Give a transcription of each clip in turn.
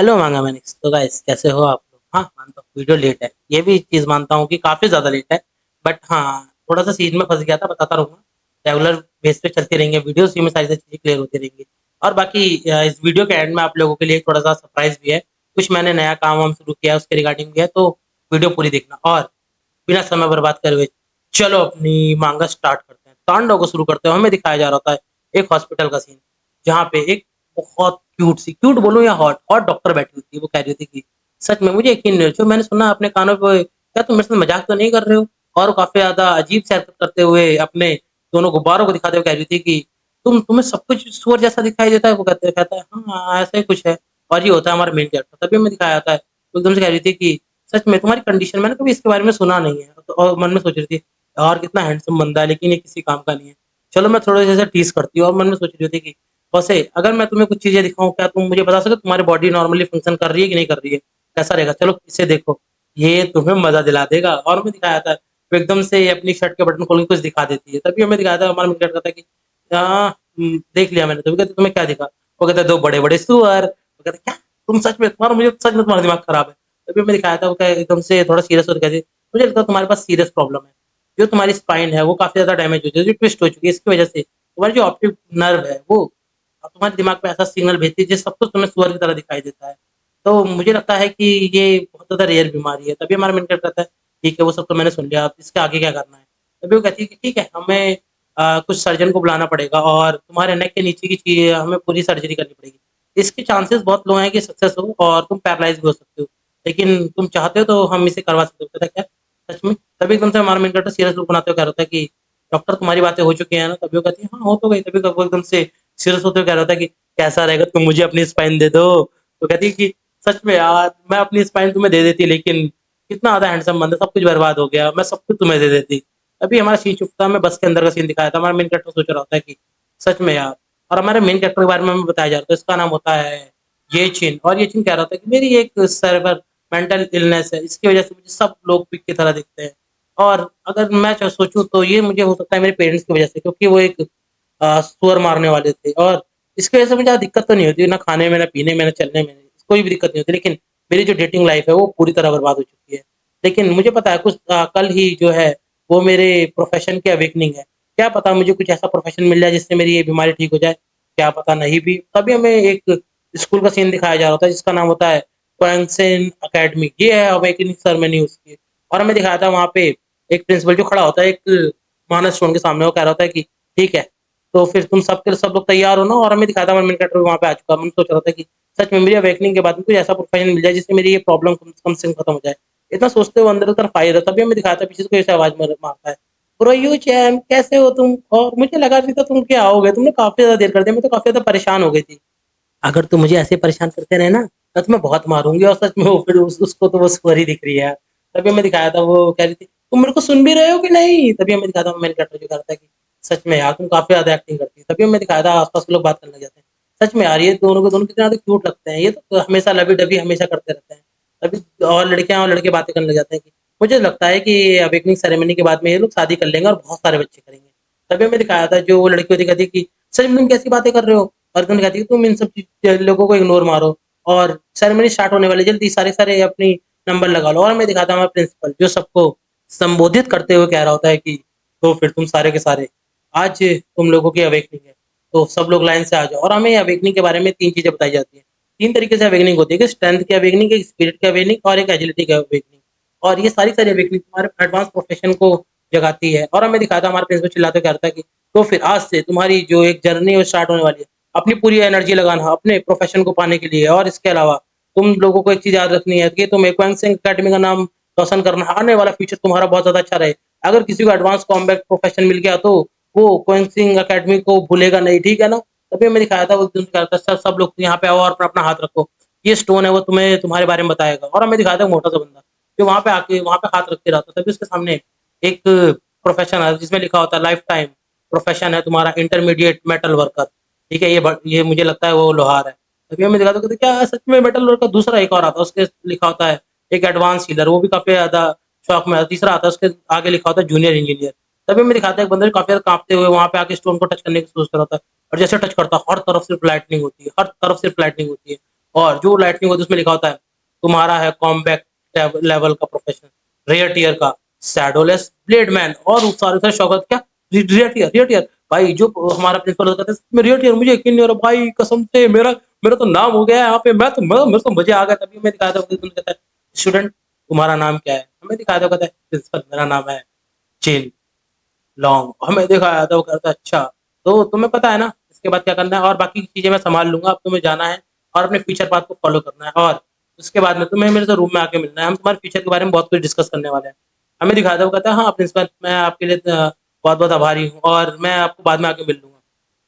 Hello मांगा मैंने। तो गाइस कैसे हो आप लोग? हाँ, मानता हूँ वीडियो लेट है। ये भी चीज़ मानता हूँ कि काफ़ी ज़्यादा लेट है। बट हाँ, थोड़ा-सा सीन में फँस गया था, बताता रहूँगा। रेगुलर बेस पे चलती रहेंगी वीडियोज़, इसी में सारी सारी चीज़ें क्लियर होती रहेंगी। और बाकी इस वीडियो के एंड में आप लोगों के लिए थोड़ा-सा सरप्राइज़ भी है। कुछ मैंने नया काम-वाम शुरू किया है, उसके रिगार्डिंग भी है, तो वीडियो पूरी देखना। और बिना समय बर्बाद करे हुए चलो अपनी मांगा स्टार्ट करते हैं। तांडव को शुरू करते हैं। हमें दिखाया जा रहा होता है एक हॉस्पिटल का सीन, जहाँ पे एक बहुत क्यूट बोलूँ या हॉट हॉट डॉक्टर बैठी हुई थी। वो कह रही थी कि सच में मुझे यकीन नहीं हो, जो मैंने सुना अपने कानों पे, क्या तुम मेरे साथ मज़ाक तो नहीं कर रहे हो? और वो काफ़ी ज़्यादा अजीब सी हरकत करते हुए अपने दोनों गुब्बारों को दिखाते हुए कह रही थी कि तुम्हें सब कुछ सूअर जैसा दिखाई देता है? वो कहता है हाँ, ऐसा ही कुछ है। और ये होता है हमारा मेन कैरेक्टर। तभी हमें दिखाया जाता है, वो एकदम से कह रही थी कि सच में तुम्हारी कंडीशन मैंने कभी इसके बारे में सुना नहीं है। तो और मन में सोच रही थी, यार कितना हैंडसम बंदा है, लेकिन ये किसी काम का नहीं है। चलो मैं थोड़ा जैसे टीज़ करती हूँ, और मन में सोच रही थी कि वैसे अगर मैं तुम्हें कुछ चीज़ें दिखाऊँ, क्या तुम मुझे बता सकते हो तुम्हारी बॉडी नॉर्मली फंक्शन कर रही है कि नहीं कर रही है? कैसा रहेगा? चलो इसे देखो, ये तुम्हें मज़ा दिला देगा। और हमें दिखाया था, वो एकदम से अपनी शर्ट के बटन खोल के कुछ दिखा देती है। तभी हमें दिखाया था, हमारा मन करता था कि देख लिया मैंने। तो वो कहते तुम्हें क्या दिखा? वो कहता है 2 बड़े-बड़े सूअर। वो कहता है क्या? तुम सच में तुम्हारा मुझे सच में तुम्हारा दिमाग खराब है। तभी मैंने दिखाया था, वो क्या एकदम से थोड़ा सीरियस होकर कहती है, मुझे लगता है तुम्हारे पास सीरियस प्रॉब्लम है। जो तुम्हारी स्पाइन है वो काफ़ी ज़्यादा डैमेज हो चुकी है, जो ट्विस्ट हो चुकी है, इसकी वजह से तुम्हारी जो ऑप्टिक नर्व है वो तुम्हारे दिमाग में ऐसा सिग्नल भेजती है, जिस सब कुछ तुम्हें सुअर की तरह दिखाई देता है। तो मुझे लगता है कि ये बहुत ज़्यादा रेयर बीमारी है। तभी हमारा मन करता है, ठीक है वो सब तो मैंने सुन लिया, अब इसके आगे क्या करना है? तभी वो कहती है कि ठीक है, हमें कुछ सर्जन को बुलाना पड़ेगा, और तुम्हारे नेक के नीचे की चीज़ हमें पूरी सर्जरी करनी पड़ेगी। इसके चांसेस बहुत लो हैं कि सक्सेस हो, और तुम पैरालाइज़ भी हो सकते हो। लेकिन तुम चाहते हो तो हम इसे करवा सकते हो। कहता है क्या? सच में? तभी एकदम से हमारा मेन कैरेक्टर सीरियस लुक बनाते हुए कह रहा था कि डॉक्टर तुम्हारी बातें हो चुकी हैं ना? तभी वो कहती है हाँ, हो तो गई। तभी वो एकदम से सीरियस होते हुए कह रहा था कि कैसा रहेगा तुम मुझे अपनी स्पाइन दे दो। तो कहती है कि सच में यार मैं अपनी स्पाइन तुम्हें दे देती, लेकिन कितना ज़्यादा हैंडसम बंदा, सब कुछ बर्बाद हो गया, मैं सब कुछ तुम्हें दे देती। अभी हमारा सीन चुपता, हमें बस के अंदर का सीन दिखाया था। हमारा मेन कैरेक्टर सोच रहा होता है कि सच में यार। और हमारे मेन कैरेक्टर के बारे में हमें बताया जा रहा था, इसका नाम होता है ये चिन। और ये चिन कह रहा था कि मेरी एक सर्वर मेंटल इलनेस है, इसकी वजह से मुझे सब लोग पिक की तरह दिखते हैं। और अगर मैं सोचूं तो ये मुझे हो सकता है मेरे पेरेंट्स की वजह से, क्योंकि वो एक सुअर मारने वाले थे। और इसकी वजह से मुझे ज़्यादा दिक्कत तो नहीं होती, ना खाने में, ना पीने में, ना चलने में, कोई भी दिक्कत नहीं होती। लेकिन मेरी जो डेटिंग लाइफ है वो पूरी तरह बर्बाद हो चुकी है। लेकिन मुझे पता है कुछ कल ही जो है वो मेरे प्रोफ़ेशन की अवेकनिंग है। क्या पता मुझे कुछ ऐसा प्रोफ़ेशन मिल जाए जिससे मेरी ये बीमारी ठीक हो जाए, क्या पता नहीं भी। तभी हमें एक स्कूल का सीन दिखाया जा रहा होता है, जिसका नाम होता है क्वेंसेन अकेडमी। ये है अवेकनिंग सेरेमनी उसकी। और हमें दिखाया था वहाँ पे एक प्रिंसिपल जो खड़ा होता है एक मानस के सामने, वो कह रहा होता है कि ठीक है, तो फिर तुम सब लोग तैयार हो ना? और हमें दिखाया था हमारा मेन कैरेक्टर वहाँ पे आ चुका है। मैं सोच रहा था कि सच में मेरी अवेकनिंग के बाद में कुछ ऐसा प्रोफ़ेशन मिल जाए जिससे मेरी ये प्रॉब्लम कम कम से कम खत्म हो जाए। इतना सोचते हुए अंदर की तरफ आ ही रहा था, तभी हमें दिखाया था पीछे से कोई ऐसी आवाज़ मारता है, ब्रो यू चैन कैसे हो तुम? और मुझे लगा नहीं था तुम क्या आओगे, तुमने काफ़ी ज़्यादा देर कर दी, मैं तो काफ़ी ज़्यादा परेशान हो गई थी। अगर तुम मुझे ऐसे परेशान करते रहे ना, सच में बहुत मारूँगी। और सच में वो फिर उसको तो वो सुअर ही दिख रही है यार। तभी हमें दिखाया था, वो कह रही थी, "तुम मेरे को सुन भी रहे हो कि नहीं?" तभी हमें दिखाया था, मैंने कैरेक्टर जो कह रहा था कि सच में यार तुम काफ़ी ज़्यादा एक्टिंग करती है। तभी हमें दिखाया था, आस-पास के लोग बात करने लग जाते हैं। सच में यार ये दोनों के दोनों कितने ज़्यादा क्यूट लगते हैं। ये तो हमेशा लवी-डवी हमेशा करते रहते हैं। तभी और लड़कियाँ और लड़के बातें करने लग जाते हैं कि मुझे लगता है कि अवेकनिंग सेरेमनी के बाद में ये लोग शादी कर लेंगे और बहुत सारे बच्चे करेंगे। तभी हमें दिखाया था, जो वो लड़की होती है कहती है कि सच में तुम कैसी बातें कर रहे हो? और तुम कहती है तुम इन सब लोगों को इग्नोर मारो, और सेरेमनी स्टार्ट होने वाली है, जल्दी सारे सारे अपनी नंबर लगा लो। और हमें दिखाता है हमारा प्रिंसिपल, जो सबको संबोधित करते हुए कह रहा होता है कि तो फिर तुम सारे के सारे आज तुम लोगों की अवेकनिंग है, तो सब लोग लाइन से आ जाओ। और हमें अवेकनिंग के बारे में 3 चीज़ें बताई जाती हैं। 3 तरीके से अवेकनिंग होती है, कि स्ट्रेंथ की अवेकनिंग, एक स्पिरिट की अवेकनिंग और एक एजिलिटी की अवेकनिंग। और ये सारी सारी अवेकनिंग तुम्हारे एडवांस प्रोफेशन को जगाती है। और हमें दिखाता है हमारा प्रिंसिपल चिल्लाते हुए कह रहा था कि तो फिर आज से तुम्हारी जो एक जर्नी है वो स्टार्ट होने वाली है। अपनी पूरी एनर्जी लगाना अपने प्रोफेशन को पाने के लिए। और इसके अलावा तुम लोगों को एक चीज़ याद रखनी है कि तुम एक्वेंस सिंह अकेडमी का नाम रोशन करना, आने वाला फ्यूचर तुम्हारा बहुत ज़्यादा अच्छा रहे। अगर किसी को एडवांस कॉम्बैट प्रोफेशन मिल गया तो वो क्वेंस सिंह अकेडमी को भूलेगा नहीं, ठीक है ना? तभी हमें दिखाया था, वो एकदम से कह रहा था सब लोग यहाँ पे आओ और अपना हाथ रखो। ये स्टोन है वो तुम्हें तुम्हारे बारे में बताएगा। और हमें दिखाया था मोटा सा बंदा, जो वहाँ पे आके वहाँ पे हाथ रख के रहता था। तभी उसके सामने एक प्रोफेशन है जिसमें लिखा होता है लाइफ टाइम प्रोफेशन है तुम्हारा इंटरमीडिएट मेटल वर्कर। ठीक है, ये मुझे लगता है वो लोहार है। तभी हमें दिखा था, कहते क्या सच में मेटल वर्कर? दूसरा एक और आता है, उसके लिखा होता है एक एडवांस हीलर, वो भी काफ़ी ज़्यादा शौक में है। तीसरा आता है, उसके आगे लिखा होता है जूनियर इंजीनियर। तभी हमें दिखाता है एक बंदा जो काफ़ी ज़्यादा काँपते हुए वहाँ पे आके स्टोन को टच करने की सोच रहा था, और जैसे टच करता है हर तरफ सिर्फ लाइटनिंग होती है, हर तरफ सिर्फ लाइटनिंग होती है। और जो लाइटनिंग होती है उसमें लिखा होता है तुम्हारा है कॉम्बैक्ट लेवल का प्रोफेशनल, रेयर टीयर का शैडोलेस ब्लेडमैन, और उस सारे से शौकत क्या रियर टीयर भाई। जो हमारा प्रिंसिपल होता है मैं रियर टीयर, मुझे यकीन नहीं हो रहा भाई, कसम से मेरा मेरा तो नाम हो गया है यहाँ पे। मेरे तो मजे आ गए। तभी मैं दिखाया था, कहता है स्टूडेंट तुम्हारा नाम क्या है, हमें दिखाया था, कहता है प्रिंसिपल मेरा नाम है चिन लॉन्ग, हमें दिखाया था। वो कहता है अच्छा, तो तुम्हें पता है ना इसके बाद क्या करना है, और बाकी चीजें मैं संभाल लूंगा, अब तुम्हें जाना है और अपने फ्यूचर पाथ को फॉलो करना है, और उसके बाद में तुम्हें मेरे से रूम में आके मिलना है, हम तुम्हारे फ्यूचर के बारे में बहुत कुछ डिस्कस करने वाले हैं। हमें दिखाया था। वो कहता है हाँ प्रिंसिपल मैं आपके लिए बहुत बहुत आभारी हूँ, और मैं आपको बाद में आके मिल लूंगा।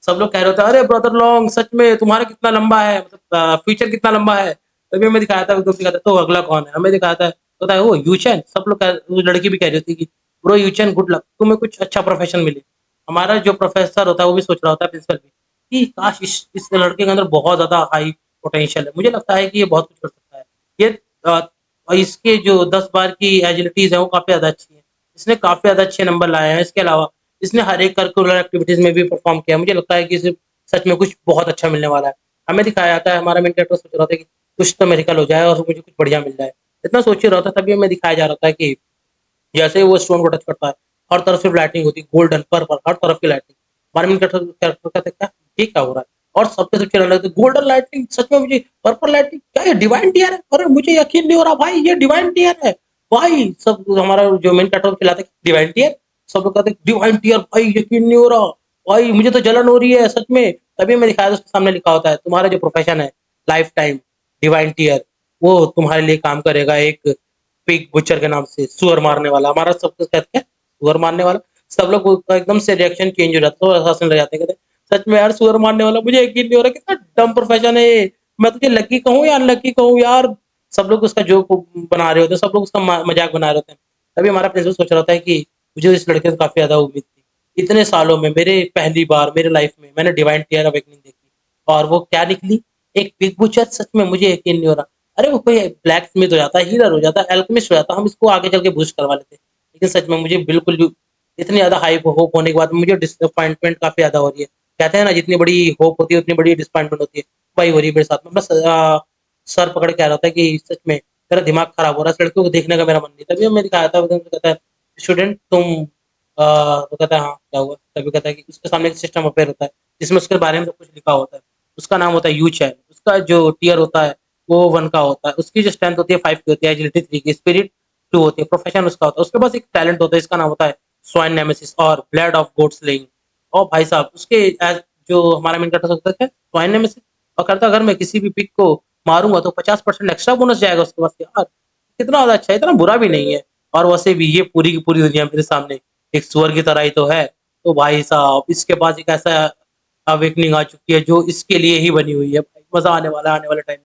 सब लोग कह रहे होते हैं अरे ब्रदर लॉन्ग सच में तुम्हारा कितना लंबा है, मतलब फ्यूचर कितना लंबा है। तभी हमें दिखाया था, दोस्त दिखाता तो अगला कौन है, हमें दिखाया था, पता है वो यूचैन। सब लोग वो लड़की भी कह रही थी कि ब्रो यूचैन गुड लक, तुम्हें कुछ अच्छा प्रोफेशन मिले। हमारा जो प्रोफेसर होता है वो भी सोच रहा होता है, प्रिंसिपल भी, कि काश इस लड़के के अंदर बहुत ज्यादा हाई पोटेंशियल है, मुझे लगता है कि ये बहुत कुछ कर सकता है। ये इसके जो 10 बार की एजिलिटीज है वो काफी ज्यादा अच्छी है, इसने काफी ज्यादा अच्छे नंबर लाए हैं। इसके अलावा इसने हर एक करिकुलर एक्टिविटीज में भी परफॉर्म किया, मुझे लगता है कि इसे सच में कुछ बहुत अच्छा मिलने वाला है। हमें दिखाया जाता है, हमारा मेन कैरेक्टर सोच रहा था कि कुछ तो मेडिकल हो जाए और मुझे कुछ बढ़िया मिल जाए, इतना सोच ही रहा था। तभी हमें दिखाया जा रहा था कि जैसे ही वो स्टोन को टच करता है हर तरफ से लाइटिंग होती है, गोल्डन पर्पल हर तरफ की लाइटिंग। हमारे मेन कैरेक्टर कहते क्या ये क्या हो रहा है, और सबके सब चिल्लाने लगते गोल्डन लाइटिंग, सच में मुझे पर्पल लाइटिंग, क्या ये डिवाइन टीयर है, अरे मुझे यकीन नहीं हो रहा भाई ये डिवाइन टीयर है भाई। सब हमारा जो मेन कैरेक्टर चिल्लाते डिवाइन टीयर, सब लोग कहते डिवाइन टीयर भाई यकीन नहीं हो रहा भाई, मुझे तो जलन हो रही है सच में। तभी मैं दिखाया था, उसके सामने लिखा होता है तुम्हारा जो प्रोफेशन है लाइफ टाइम डिवाइन टीयर, वो तुम्हारे लिए काम करेगा एक पिग बुचर के नाम से, सुअर मारने वाला। हमारा सब कुछ कहते हैं सुअर मारने वाला। सब लोग एकदम से रिएक्शन चेंज हो जाता है, तो हंसने लग जाते हैं, कहते हैं सच में यार सुअर मारने वाला, मुझे यकीन नहीं हो रहा कितना डम प्रोफेशन है ये, मैं तुझे लकी कहूँ या अनलकी कहूँ यार। सब लोग उसका जोक बना रहे होते हैं, सब लोग उसका मजाक बना रहे होते हैं। तभी हमारा प्रिंसिपल सोच रहा होता है कि मुझे इस लड़के से काफी ज्यादा उम्मीद थी, इतने सालों में मेरे पहली बार मेरे लाइफ में मैंने डिवाइन टीयर अवेकनिंग देखी, और वो क्या निकली, एक बिग बुचर। सच में मुझे यकीन नहीं हो रहा, अरे वो कोई ब्लैक स्मिथ हो जाता, हीलर हो जाता, एल्केमिस्ट हो जाता, हम इसको आगे चल के बूस्ट करवा लेते। लेकिन सच में मुझे बिल्कुल भी इतनी ज्यादा हाई होप होने के बाद मुझे डिसअपॉइंटमेंट काफी ज्यादा हो रही है। कहते हैं ना जितनी बड़ी होप होती है उतनी बड़ी डिसअपॉइंटमेंट होती है, वही हो रही है मेरे साथ में। बस सर पकड़ के आ रहा था कि सच में मेरा दिमाग खराब हो रहा है, इस लड़कियों को देखने का मेरा मन नहीं। तभी मैं दिखाया था, तो कहता है स्टूडेंट तुम तो कहता है हाँ क्या हुआ। तभी कहता है कि उसके सामने एक सिस्टम अपेयर होता है जिसमें उसके बारे में सब कुछ लिखा होता है। उसका नाम होता है यू चैन, उसका जो टीयर होता है वो 1 का होता है, उसकी जो स्ट्रेंथ होती है 5 की होती है, एजिलिटी 3 की, स्पिरिट 2 होती है, प्रोफेशन उसका होता है। उसके पास एक टैलेंट होता है, इसका नाम होता है स्वाइन नेमेसिस और ब्लड ऑफ गोट स्लेइंग। और भाई साहब उसके जो हमारा मेन कैरेक्टर होता है स्वाइन नेमेसिस, और कहता है अगर मैं किसी भी पिक को मारूंगा तो 50% एक्स्ट्रा बोनस जाएगा उसके पास। यार कितना ज्यादा अच्छा है, इतना बुरा भी नहीं है। और वैसे भी ये पूरी की पूरी दुनिया मेरे सामने एक सुअर की तरह ही तो है। तो भाई साहब इसके पास एक ऐसा अवेकनिंग आ चुकी है जो इसके लिए ही बनी हुई है। भाई मजा आने वाला है आने वाले टाइम।